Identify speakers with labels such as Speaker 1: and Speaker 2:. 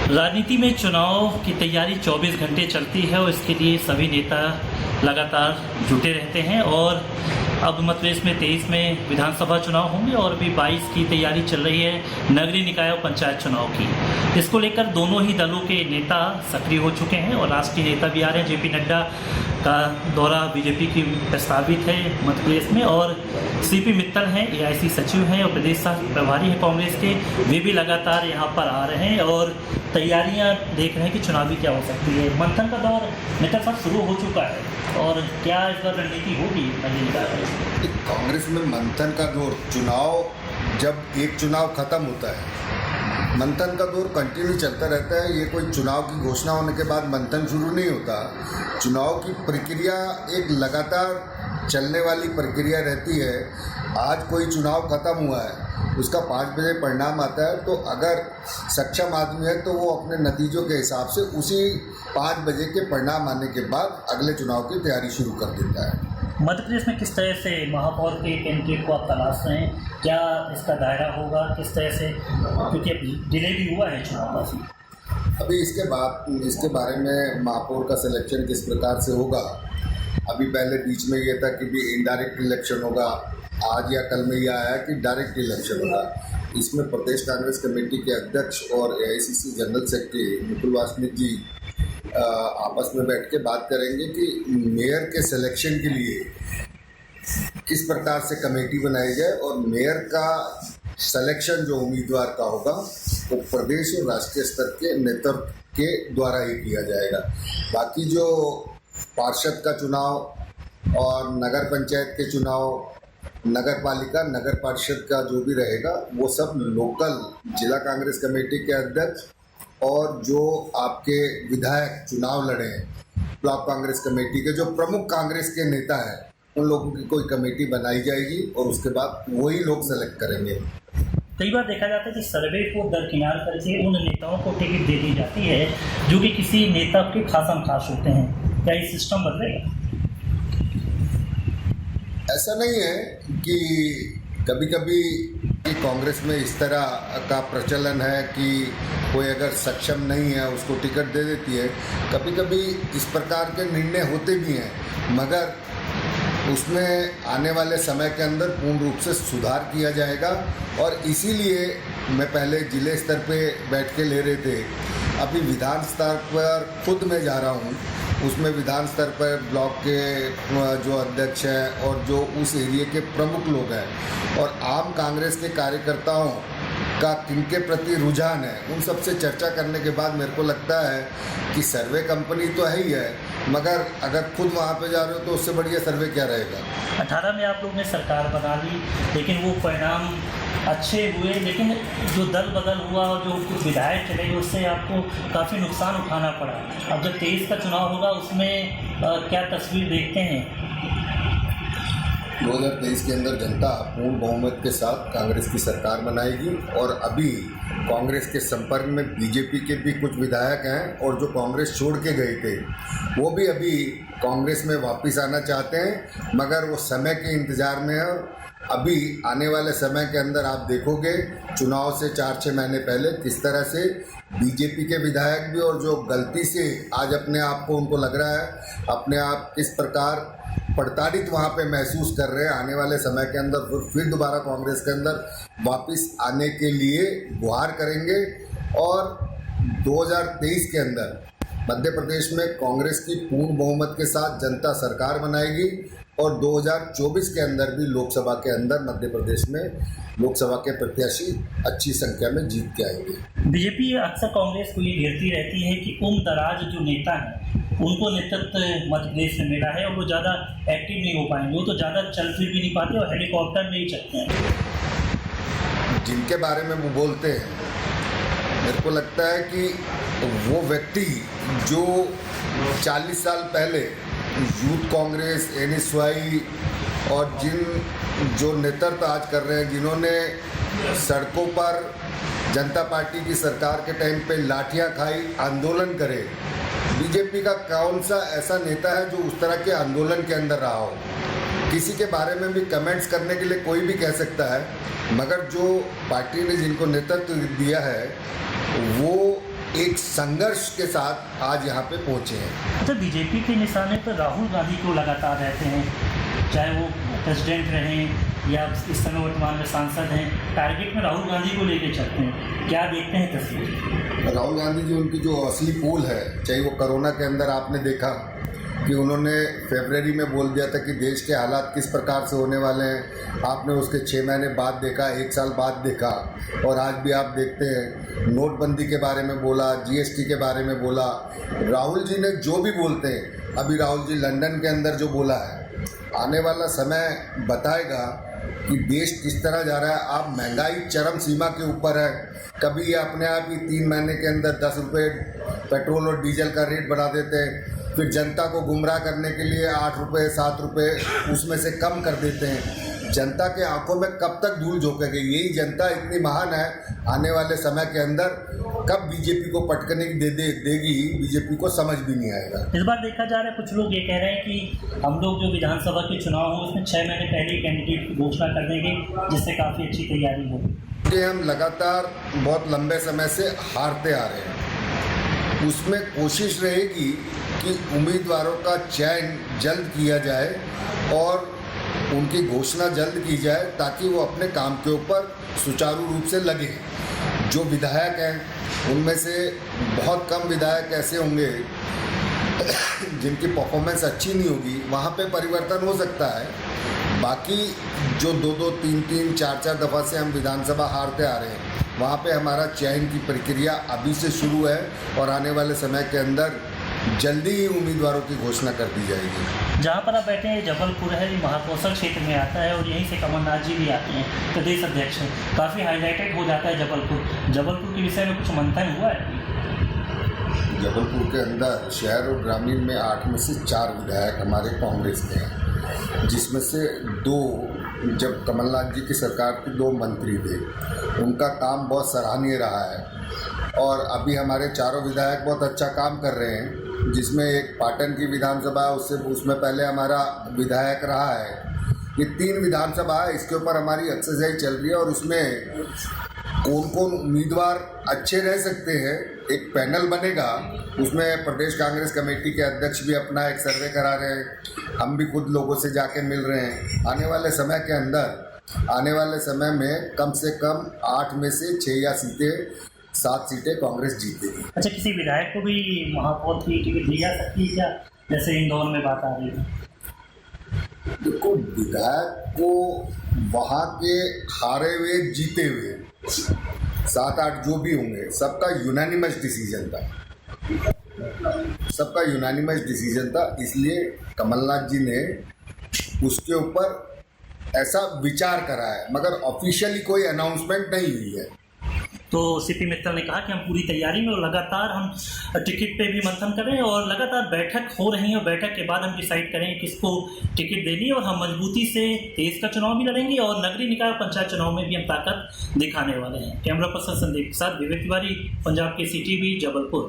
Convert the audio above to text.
Speaker 1: राजनीति में चुनाव की तैयारी 24 घंटे चलती है और इसके लिए सभी नेता लगातार जुटे रहते हैं। और अब मध्य प्रदेश में 23 में विधानसभा चुनाव होंगे और अभी 22 की तैयारी चल रही है नगरीय निकाय और पंचायत चुनाव की। इसको लेकर दोनों ही दलों के नेता सक्रिय हो चुके हैं और राष्ट्रीय नेता भी आ रहे हैं। जेपी नड्डा का दौरा बीजेपी की प्रस्तावित है मध्य प्रदेश में, और सीपी मित्तल हैं, एआईसी सचिव हैं और प्रदेश प्रभारी हैं कांग्रेस के, वे भी लगातार यहाँ पर आ रहे हैं और तैयारियां देख रहे हैं कि चुनावी क्या हो सकती है। मंथन का दौर मित्तल साहब शुरू हो चुका है और क्या इस बार रणनीति होगी
Speaker 2: कांग्रेस में? मंथन का दौर, चुनाव जब एक चुनाव खत्म होता है, मंथन का दौर कंटिन्यू चलता रहता है। ये कोई चुनाव की घोषणा होने के बाद मंथन शुरू नहीं होता। चुनाव की प्रक्रिया एक लगातार चलने वाली प्रक्रिया रहती है। आज कोई चुनाव खत्म हुआ है, उसका 5 बजे परिणाम आता है, तो अगर सक्षम आदमी है तो वो अपने नतीजों के हिसाब से उसी 5 बजे के परिणाम आने के बाद अगले चुनाव की तैयारी शुरू कर देता है।
Speaker 1: मध्य प्रदेश में किस तरह से महापौर के कैंडिडेट को आप तलाश रहे हैं? क्या इसका दायरा होगा, किस तरह से, क्योंकि डिले भी हुआ है चुनाव का?
Speaker 2: अभी इसके बारे में महापौर का सिलेक्शन किस प्रकार से होगा, अभी पहले बीच में ये था कि भी इनडायरेक्ट इलेक्शन होगा, आज या कल में ये आया कि डायरेक्ट इलेक्शन होगा। इसमें प्रदेश कांग्रेस कमेटी के अध्यक्ष और AICC general secretary Mukul Wasnik ji आपस में बैठ के बात करेंगे कि मेयर के सिलेक्शन के लिए किस प्रकार से कमेटी बनाई जाए और मेयर का सिलेक्शन जो उम्मीदवार का होगा वो प्रदेश और राष्ट्रीय स्तर के नेतृत्व के द्वारा ही किया जाएगा। बाकी जो पार्षद का चुनाव और नगर पंचायत के चुनाव, नगर पालिका, नगर पार्षद का जो भी रहेगा वो सब लोकल जिला कांग्रेस कमेटी के अध्यक्ष और जो आपके विधायक चुनाव लड़े हैं ब्लॉक कांग्रेस कमेटी के जो प्रमुख कांग्रेस के नेता हैं, उन लोगों की कोई कमेटी बनाई जाएगी और उसके बाद वही लोग सेलेक्ट करेंगे।
Speaker 1: कई बार देखा जाता है कि सर्वे को दरकिनार करके उन नेताओं को टिकट दे दी जाती है जो कि किसी नेता के खासम खास होते हैं। क्या ये सिस्टम बदलेगा?
Speaker 2: ऐसा नहीं है कि कभी कभी कांग्रेस में इस तरह का प्रचलन है कि कोई अगर सक्षम नहीं है उसको टिकट दे देती है। कभी कभी इस प्रकार के निर्णय होते भी हैं, मगर उसमें आने वाले समय के अंदर पूर्ण रूप से सुधार किया जाएगा। और इसीलिए मैं पहले जिले स्तर पे बैठ के ले रहे थे, अभी विधान स्तर पर खुद मैं जा रहा हूँ, उसमें विधान स्तर पर ब्लॉक के जो अध्यक्ष हैं और जो उस एरिया के प्रमुख लोग हैं और आम कांग्रेस के कार्यकर्ताओं का किनके प्रति रुझान है, उन सब से चर्चा करने के बाद मेरे को लगता है कि सर्वे कंपनी तो है ही है, मगर अगर खुद वहाँ पे जा रहे हो तो उससे बढ़िया सर्वे क्या रहेगा।
Speaker 1: 18 में आप लोग ने सरकार बना ली, लेकिन वो परिणाम अच्छे हुए, लेकिन जो दल बदल हुआ और जो कुछ विधायक चले गए उससे आपको काफ़ी नुकसान उठाना पड़ा। अब जब 23 का चुनाव होगा उसमें क्या तस्वीर देखते हैं?
Speaker 2: 2023 के अंदर जनता पूर्ण बहुमत के साथ कांग्रेस की सरकार बनाएगी और अभी कांग्रेस के संपर्क में बीजेपी के भी कुछ विधायक हैं और जो कांग्रेस छोड़ के गए थे वो भी अभी कांग्रेस में वापस आना चाहते हैं, मगर वो समय के इंतज़ार में है। अभी आने वाले समय के अंदर आप देखोगे चुनाव से 4-6 महीने पहले किस तरह से बीजेपी के विधायक भी और जो गलती से आज अपने आप को उनको लग रहा है अपने आप किस प्रकार प्रताड़ित वहाँ पे महसूस कर रहे हैं, आने वाले समय के अंदर फिर दोबारा कांग्रेस के अंदर वापस आने के लिए गुहार करेंगे। और 2023 के अंदर मध्य प्रदेश में कांग्रेस की पूर्ण बहुमत के साथ जनता सरकार बनाएगी और 2024 के अंदर भी लोकसभा के अंदर मध्य प्रदेश में लोकसभा के प्रत्याशी अच्छी संख्या में जीत के आएंगे।
Speaker 1: बीजेपी अक्सर कांग्रेस को ये घेरती रहती है कि उम्र दराज जो नेता हैं उनको नेतृत्व मध्य प्रदेश में मिला है और वो ज़्यादा एक्टिव नहीं हो पाएंगे, वो तो ज़्यादा चल फिर भी नहीं पाते और हेलीकॉप्टर में ही चलते हैं।
Speaker 2: जिनके बारे में वो बोलते हैं, मेरे को लगता है कि वो व्यक्ति जो 40 साल पहले यूथ कांग्रेस, एनएसवाई और जो नेतृत्व आज कर रहे हैं, जिन्होंने सड़कों पर जनता पार्टी की सरकार के टाइम पे लाठियां खाई, आंदोलन करे, बीजेपी का कौन सा ऐसा नेता है जो उस तरह के आंदोलन के अंदर रहा हो? किसी के बारे में भी कमेंट्स करने के लिए कोई भी कह सकता है, मगर जो पार्टी ने जिनको नेतृत्व दिया है वो एक संघर्ष के साथ आज यहाँ पे पहुँचे हैं।
Speaker 1: अच्छा, बीजेपी के निशाने पर राहुल गांधी को लगातार रहते हैं, चाहे वो प्रेसिडेंट रहें या इस समय वर्तमान में सांसद हैं, टारगेट में राहुल गांधी को लेके चलते हैं। क्या देखते हैं तस्वीर?
Speaker 2: राहुल गांधी जी उनकी जो असली पोल है, चाहे वो कोरोना के अंदर आपने देखा कि उन्होंने फरवरी में बोल दिया था कि देश के हालात किस प्रकार से होने वाले हैं, आपने उसके 6 महीने बाद देखा, 1 साल बाद देखा, और आज भी आप देखते हैं नोटबंदी के बारे में बोला, जीएसटी के बारे में बोला। राहुल जी ने जो भी बोलते हैं, अभी राहुल जी लंदन के अंदर जो बोला है, आने वाला समय बताएगा कि देश किस तरह जा रहा है। आप महंगाई चरम सीमा के ऊपर है, कभी अपने आप ही 3 महीने के अंदर 10 रुपये पेट्रोल और डीजल का रेट बढ़ा देते हैं, फिर जनता को गुमराह करने के लिए 8 रुपये 7 रुपये उसमें से कम कर देते हैं। जनता के आंखों में कब तक धूल झोंकेगी? यही जनता इतनी महान है, आने वाले समय के अंदर कब बीजेपी को पटकने देगी बीजेपी को समझ भी नहीं आएगा।
Speaker 1: इस बार देखा जा रहा है, कुछ लोग ये कह रहे हैं कि हम लोग जो विधानसभा के चुनाव हो उसमें 6 महीने पहले ही कैंडिडेट की घोषणा कर देंगे, जिससे काफ़ी अच्छी तैयारी हो।
Speaker 2: कि हम लगातार बहुत लंबे समय से हारते आ रहे हैं, उसमें कोशिश रहेगी कि उम्मीदवारों का चयन जल्द किया जाए और उनकी घोषणा जल्द की जाए, ताकि वो अपने काम के ऊपर सुचारू रूप से लगे। जो विधायक हैं उनमें से बहुत कम विधायक ऐसे होंगे जिनकी परफॉर्मेंस अच्छी नहीं होगी, वहाँ पे परिवर्तन हो सकता है। बाकी जो 2-2, 3-3, 4-4 दफ़ा से हम विधानसभा हारते आ रहे हैं, वहाँ पे हमारा चयन की प्रक्रिया अभी से शुरू है और आने वाले समय के अंदर जल्दी ही उम्मीदवारों की घोषणा कर दी जाएगी।
Speaker 1: जहाँ पर आप बैठे हैं जबलपुर है, ये महाकौशल क्षेत्र में आता है और यहीं से कमलनाथ जी भी आते हैं, प्रदेश अध्यक्ष हैं। काफ़ी हाईलाइटेड हो जाता है जबलपुर के विषय में कुछ मंथन हुआ है?
Speaker 2: जबलपुर के अंदर शहर और ग्रामीण में 8 में से 4 विधायक हमारे कांग्रेस के हैं, जिसमें से 2 जब कमलनाथ जी की सरकार के 2 मंत्री थे, उनका काम बहुत सराहनीय रहा है। और अभी हमारे चारों विधायक बहुत अच्छा काम कर रहे हैं, जिसमें एक पाटन की विधानसभा है, उसमें पहले हमारा विधायक रहा है। ये 3 विधानसभा है, इसके ऊपर हमारी एक्सरसाइज चल रही है और उसमें कौन कौन उम्मीदवार अच्छे रह सकते हैं, एक पैनल बनेगा। उसमें प्रदेश कांग्रेस कमेटी के अध्यक्ष भी अपना एक सर्वे करा रहे हैं, हम भी खुद लोगों से जाके मिल रहे हैं। आने वाले समय के अंदर, आने वाले समय में कम से कम 8 में से 6 या 7 सीटें कांग्रेस जीतेगी।
Speaker 1: अच्छा, किसी विधायक को भी महापौर की टिकट दी जा सकती है क्या, जैसे इंदौर में बात आ रही है?
Speaker 2: देखो, विधायक को वहाँ के हारे हुए जीते हुए 7-8 जो भी होंगे, सबका यूनानिमस डिसीजन था। इसलिए कमलनाथ जी ने उसके ऊपर ऐसा विचार करा है, मगर ऑफिशियली कोई अनाउंसमेंट नहीं हुई है।
Speaker 1: तो सीपी मित्तल ने कहा कि हम पूरी तैयारी में और लगातार हम टिकट पे भी मंथन कर रहे हैं और लगातार बैठक हो रही है और बैठक के बाद हम डिसाइड करेंगे किसको टिकट देनी है और हम मजबूती से देश का चुनाव भी लड़ेंगे और नगरीय निकाय पंचायत चुनाव में भी हम ताकत दिखाने वाले हैं। कैमरा पर्सन संदीप के साथ विवेक तिवारी, पंजाब केसरी टीवी, जबलपुर।